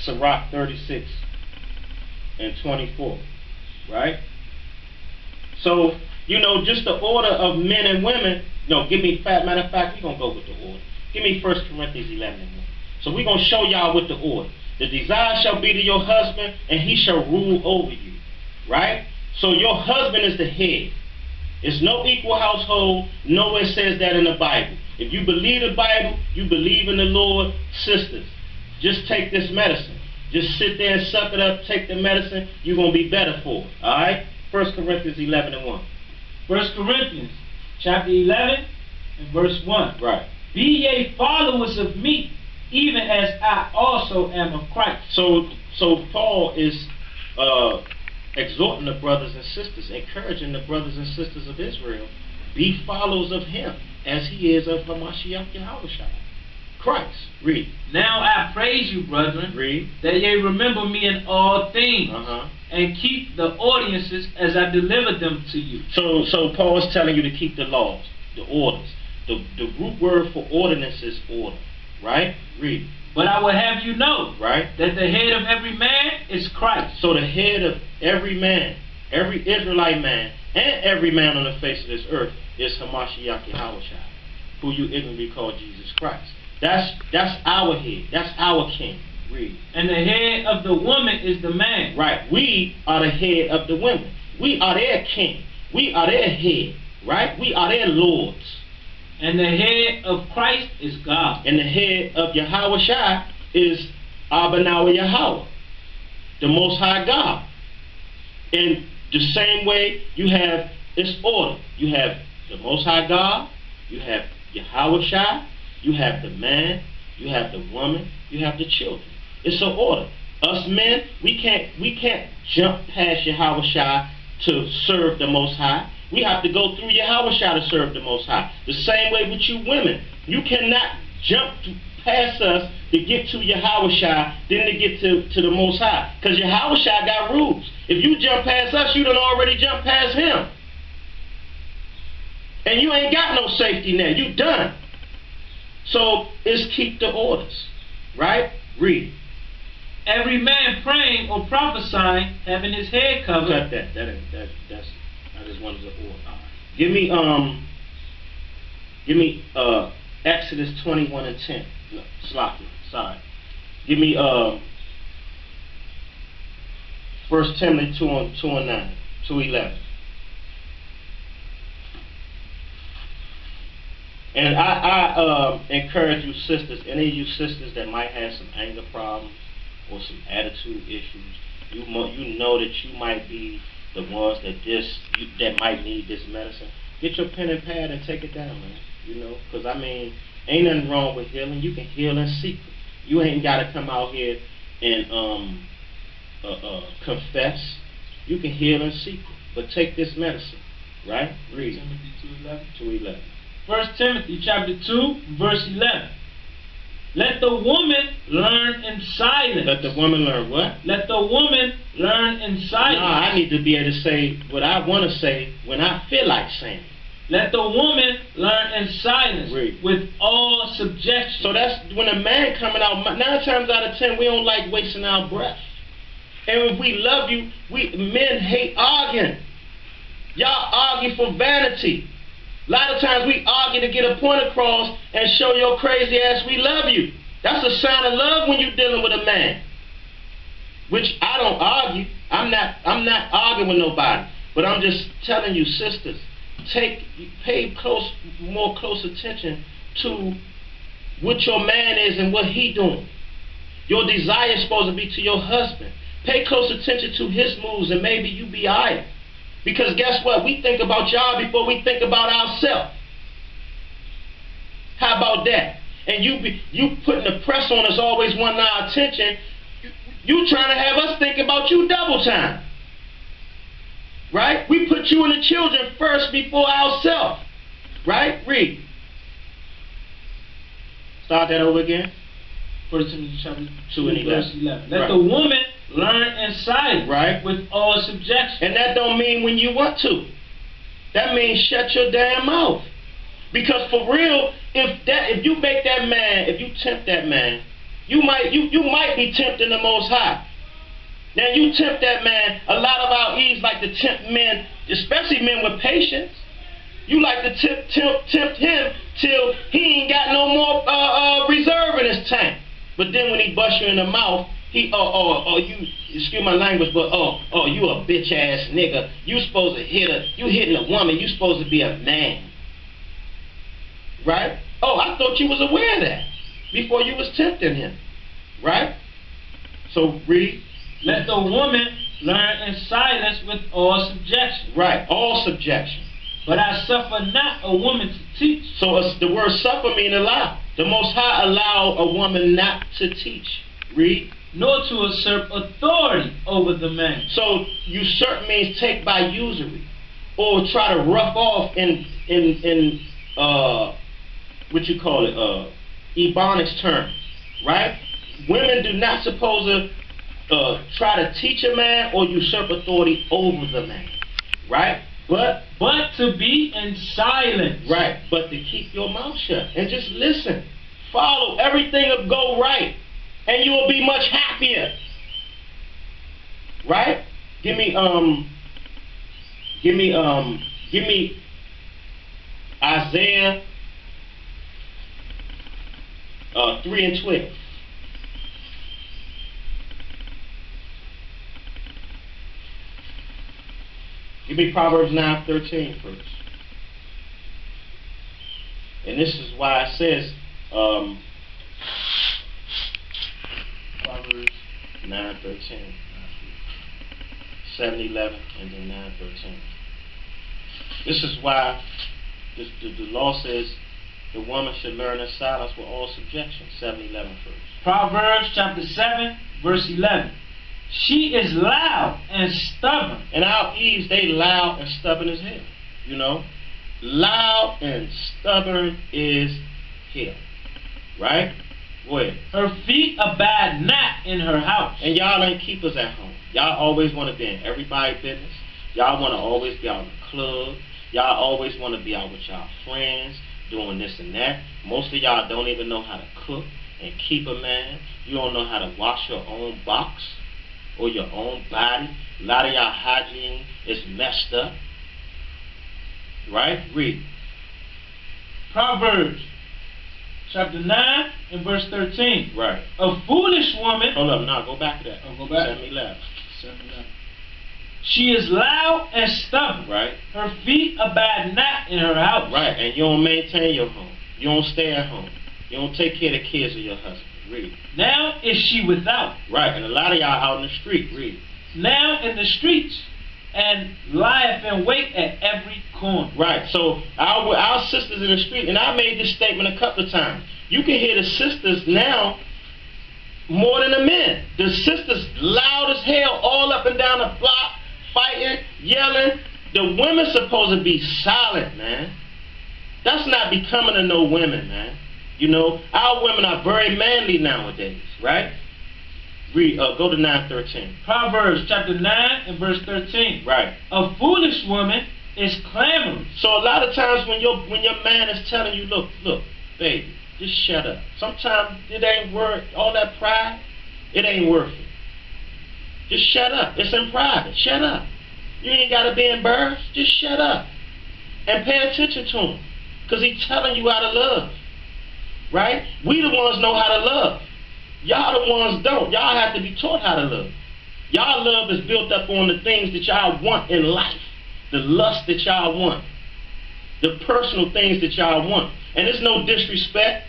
Sirach 36 and 24, right? So, you know, just the order of men and women. No, matter of fact, we're going to go with the order. Give me 1 Corinthians 11 and 1. So we're going to show y'all with the order. The desire shall be to your husband, and he shall rule over you, right? So your husband is the head. It's no equal household. Nowhere says that in the Bible. If you believe the Bible, you believe in the Lord, sisters, just take this medicine. Just sit there and suck it up, take the medicine, you're going to be better for it, all right? 1 Corinthians 11 and 1. 1 Corinthians chapter 11 and verse 1. Right. Be ye followers of me, even as I also am of Christ. So Paul is exhorting the brothers and sisters, encouraging the brothers and sisters of Israel, be followers of him, as he is of Hamashiach Yahushua, Christ. Read. Now I praise you, brethren, Read. that ye remember me in all things, and keep the ordinances as I delivered them to you. So Paul is telling you to keep the laws, the orders. The root word for ordinance is order, right? Read. But I would have you know, right, that the head of every man is Christ. So the head of every man, every Israelite man, and every man on the face of this earth is Hamashiach Yahushua, who you ignorantly call Jesus Christ. That's our head. That's our king. Read. And the head of the woman is the man. Right. We are the head of the women. We are their king. We are their head. Right? We are their lords. And the head of Christ is God. And the head of Yahushua is Abanawa Yahweh, the Most High God. In the same way, you have this order. You have the Most High God. You have Yahushua. You have the man. You have the woman. You have the children. It's an order. Us men, we can't jump past Yahushua to serve the Most High. We have to go through Yahushua to serve the Most High. The same way with you women. You cannot jump past us to get to Yahushua, then to get to the Most High. Because Yahushua got rules. If you jump past us, you done already jumped past him. And you ain't got no safety net. You done. So it's keep the orders. Right? Read. Every man praying or prophesying, having his head covered. Cut that. That's I just wanted to order. Give me Exodus 21 and 10. No, sorry. Give me 1 Timothy 2 and 9, 2:11. And I encourage you sisters, any of you sisters that might have some anger problems or some attitude issues, you know that you might be the ones that might need this medicine. Get your pen and pad and take it down, man. You know, because I mean, ain't nothing wrong with healing. You can heal in secret. You ain't got to come out here and confess. You can heal in secret, but take this medicine, right? Read. Timothy 2:11. 1 Timothy chapter 2, verse 11. Let the woman learn in silence. Let the woman learn what? Let the woman learn in silence. No, I need to be able to say what I want to say when I feel like saying it. Let the woman learn in silence. Read. With all subjection. So that's when a man coming out, 9 times out of 10, we don't like wasting our breath. And if we love you, men hate arguing. Y'all argue for vanity. A lot of times we argue to get a point across and show your crazy ass we love you. That's a sign of love when you're dealing with a man. Which I don't argue. I'm not arguing with nobody. But I'm just telling you, sisters, pay more close attention to what your man is and what he doing. Your desire is supposed to be to your husband. Pay close attention to his moves and maybe you be alright. Because guess what? We think about y'all before we think about ourselves. How about that? And you putting the press on us, always wanting our attention. You trying to have us think about you double time. Right? We put you and the children first before ourselves. Right? Read. Start that over again. 1 Timothy chapter 2 and 11. Let the woman learn in silence, right, with all subjection. And that don't mean when you want to. That means shut your damn mouth. Because for real, if you make that man, if you tempt that man You might be tempting the Most High. Now you tempt that man. A lot of our Eves like to tempt men, especially men with patience. You like to tempt him till he ain't got no more reserve in his tank. But then when he busts you in the mouth, you, excuse my language, but you a bitch ass nigga. You supposed to you hitting a woman. You supposed to be a man, right? Oh, I thought you was aware of that before you was tempting him, right? So read. Let the woman learn in silence with all subjection. Right, all subjection. But I suffer not a woman to teach. So the word suffer means allow. The Most High allow a woman not to teach. Read. Nor to usurp authority over the man. So usurp means take by usury, or try to rough off in what you call it, Ebonics terms, right? Women do not supposed to try to teach a man or usurp authority over the man, right? But to be in silence. Right, but to keep your mouth shut and just listen. Follow. Everything will go right. And you will be much happier. Right? Give me Isaiah 3 and 12. Give me Proverbs 9:13 first. And this is why it says Proverbs 9:13, 7:11, and then 9:13. This is why the law says the woman should learn in silence with all subjection. 7:11 first. Proverbs chapter 7, verse 11. She is loud and stubborn. And our Eves, they loud and stubborn as hell. You know? Loud and stubborn is hell. Right? Go ahead. Her feet abide not in her house. And y'all ain't keepers at home. Y'all always want to be in everybody's business. Y'all want to always be out in the club. Y'all always want to be out with y'all friends, doing this and that. Most of y'all don't even know how to cook and keep a man. You don't know how to wash your own box or your own body. A lot of y'all hygiene is messed up. Right? Read. Proverbs chapter 9 and verse 13. Right. A foolish woman. Hold up, now go back to that. Oh, go back. 7:11. She is loud and stubborn. Right. Her feet abide not in her house. Right, and you don't maintain your home. You don't stay at home. You don't take care of the kids of your husband. Read. Now is she without. Right, and a lot of y'all out in the street. Read. Now in the streets, and lieth in wait at every corner. Right, so our sisters in the street, and I made this statement a couple of times. You can hear the sisters now more than the men. The sisters loud as hell all up and down the block, fighting, yelling. The women supposed to be silent, man. That's not becoming of no women, man. You know, our women are very manly nowadays, right? Read, go to 9:13. Proverbs chapter 9 and verse 13. Right. A foolish woman is clamorous. So a lot of times when your man is telling you, look, baby, just shut up. Sometimes it ain't worth all that pride. It ain't worth it. Just shut up. It's in private. Shut up. You ain't got to be embarrassed. Just shut up. And pay attention to him. Because he's telling you how to love. Right? We the ones know how to love. Y'all the ones don't. Y'all have to be taught how to love. Y'all love is built up on the things that y'all want in life. The lust that y'all want. The personal things that y'all want. And it's no disrespect,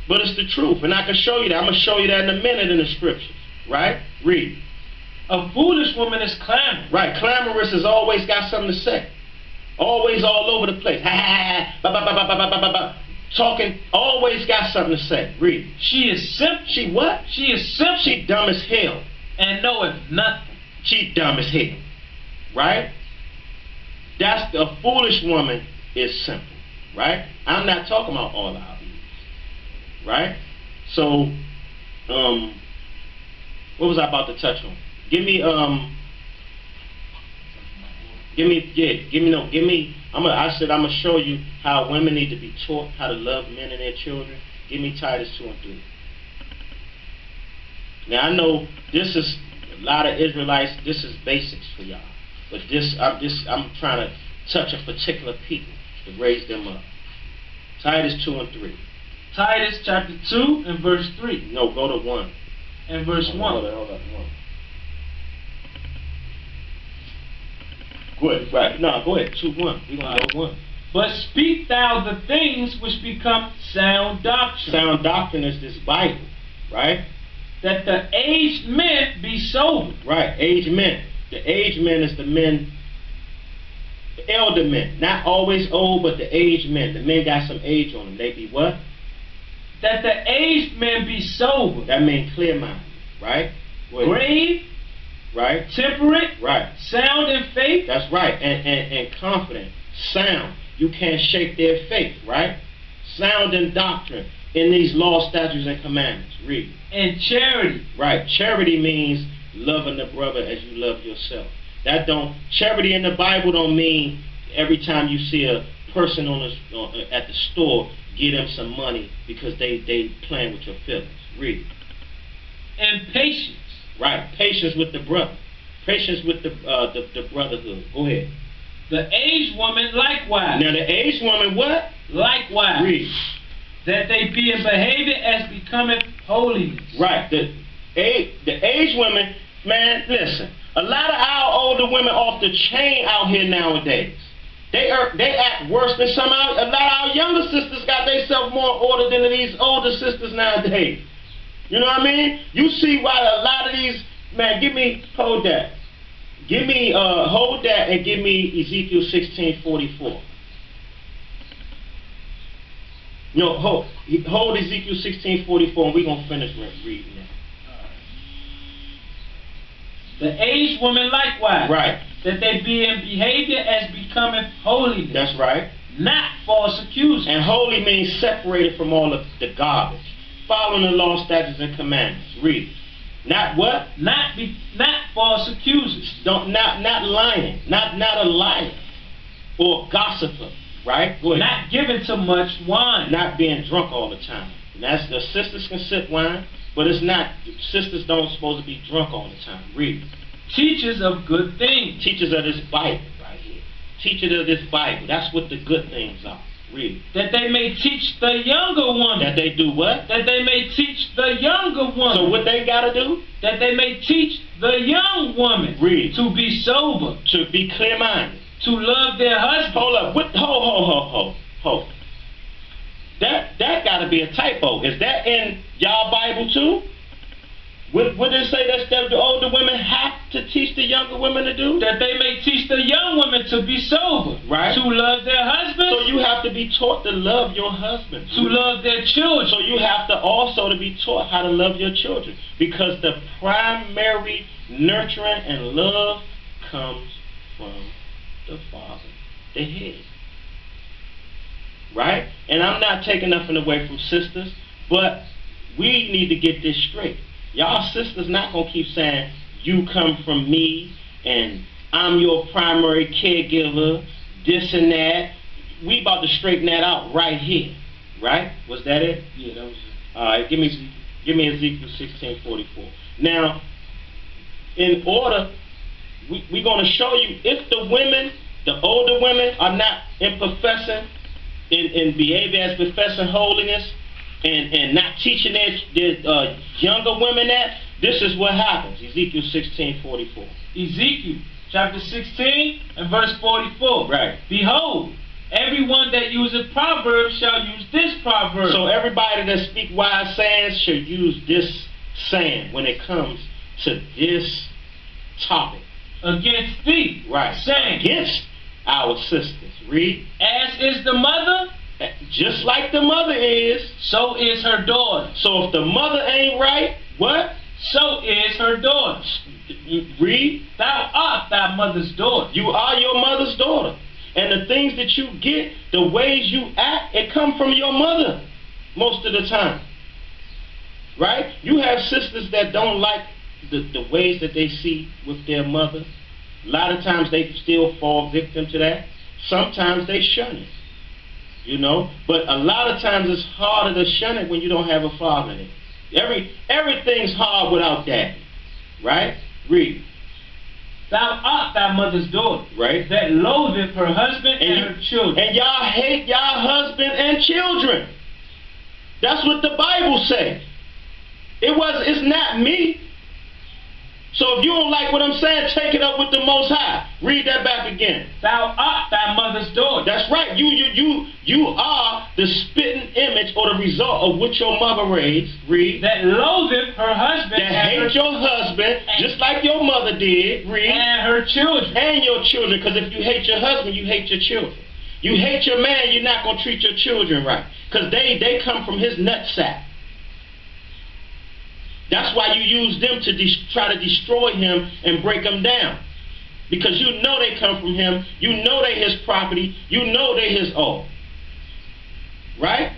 but it's the truth. And I can show you that. I'm going to show you that in a minute in the scriptures. Right? Read. A foolish woman is clamorous. Right. Clamorous has always got something to say. Always all over the place. Ha ha ha. Ba ba ba ba ba ba ba ba. Talking, always got something to say. Read. She is simple. She what? She is simple. She dumb as hell. And knoweth nothing. She dumb as hell. Right? That's the foolish woman is simple. Right? I'm not talking about all our views. Right? So, what was I about to touch on? Give me I said I'm gonna show you how women need to be taught how to love men and their children. Give me Titus 2 and 3. Now I know this is a lot of Israelites. This is basics for y'all, but I'm trying to touch a particular people to raise them up. Titus 2 and 3. Titus chapter 2 and verse 3. No, go to 1. And verse 1. Hold on. 1. Go ahead. Right. No, go ahead. 2:1. We're gonna go 1. But speak thou the things which become sound doctrine. Sound doctrine is this Bible, right? That the aged men be sober. Right, aged men. The aged men is the men, the elder men. Not always old, but the aged men. The men got some age on them. They be what? That the aged men be sober. That means clear-minded, right? Grave. Right. Temperate. Right. Sound in faith. That's right. And confident. Sound. You can't shake their faith, right? Sound in doctrine in these laws, statutes, and commandments. Read. And charity. Right. Charity means loving the brother as you love yourself. Charity in the Bible don't mean every time you see a person at the store, give them some money because they playing with your feelings. Read. And patience. Right. Patience with the brother. Patience with the brotherhood. Go ahead. The aged woman likewise. Now the aged woman what? Likewise. Read. That they be in behavior as becometh holiness. Right. The aged women, man, listen. A lot of our older women off the chain out here nowadays. They act worse than a lot of our younger sisters got themselves more order than these older sisters nowadays. You know what I mean? You see why a lot of these, man, hold that. Hold that and give me Ezekiel 16:44. No, hold Ezekiel 16:44 and we're going to finish reading that. The aged woman likewise. Right. That they be in behavior as becometh holiness. That's right. Not false accusers. And holy means separated from all of the garbage. Following the law, statutes, and commandments. Read. Not what? Not false accusers. Not lying. Not a liar. Or gossiper. Right? Go ahead. Not given to much wine. Not being drunk all the time. And that's the sisters can sip wine, but it's not. Sisters don't supposed to be drunk all the time. Read. Teachers of good things. Teachers of this Bible right here. Teachers of this Bible. That's what the good things are. Read. That they may teach the younger woman. That they do what? That they may teach the younger woman. So what they got to do? That they may teach the young woman. Read. To be sober. To be clear-minded. To love their husband. Hold up. Hold. That got to be a typo. Is that in y'all Bible too? What did it say that the older women have to teach the younger women to do? That they may teach the young women to be sober. Right. To love their husband. So you have to be taught to love your husband. To love their children. So you have to also to be taught how to love your children. Because the primary nurturing and love comes from the father, the head. Right? And I'm not taking nothing away from sisters, but we need to get this straight. Y'all sisters not going to keep saying, you come from me, and I'm your primary caregiver, this and that. We about to straighten that out right here. Right? Was that it? Yeah, that was it. All right, give me Ezekiel 16:44. Now, in order, we're going to show you if the women, the older women, are not in in behavior as professing holiness, and not teaching their younger women that, this is what happens. Ezekiel 16:44. Ezekiel chapter 16 and verse 44. Right. Behold, everyone that useth proverbs shall use this proverb. So everybody that speak wise sayings should use this saying when it comes to this topic. Against thee. Right. Saying. Against our sisters. Read. As is the mother. Just like the mother is. So is her daughter. So if the mother ain't right, what? So is her daughter. Read. Thou art thy mother's daughter. You are your mother's daughter. And the things that you get, the ways you act, it come from your mother most of the time. Right? You have sisters that don't like the ways that they see with their mother. A lot of times they still fall victim to that. Sometimes they shun it. You know? But a lot of times it's harder to shun it when you don't have a father in it. Everything's hard without daddy. Right? Read. Thou art thy mother's daughter, Right? that loatheth her husband and her children. And y'all hate y'all husband and children. That's what the Bible says. It's not me. So if you don't like what I'm saying, take it up with the Most High. Read that back again. Thou art thy mother's daughter. That's right. You are the spitting image or the result of what your mother raised. Read. That loatheth her husband. That hate your husband, just like your mother did. Read. And her children. And your children, because if you hate your husband, you hate your children. You hate your man, you're not going to treat your children right. Because they come from his nutsack. That's why you use them to try to destroy him and break him down. Because you know they come from him. You know they his property. You know they his own. Right?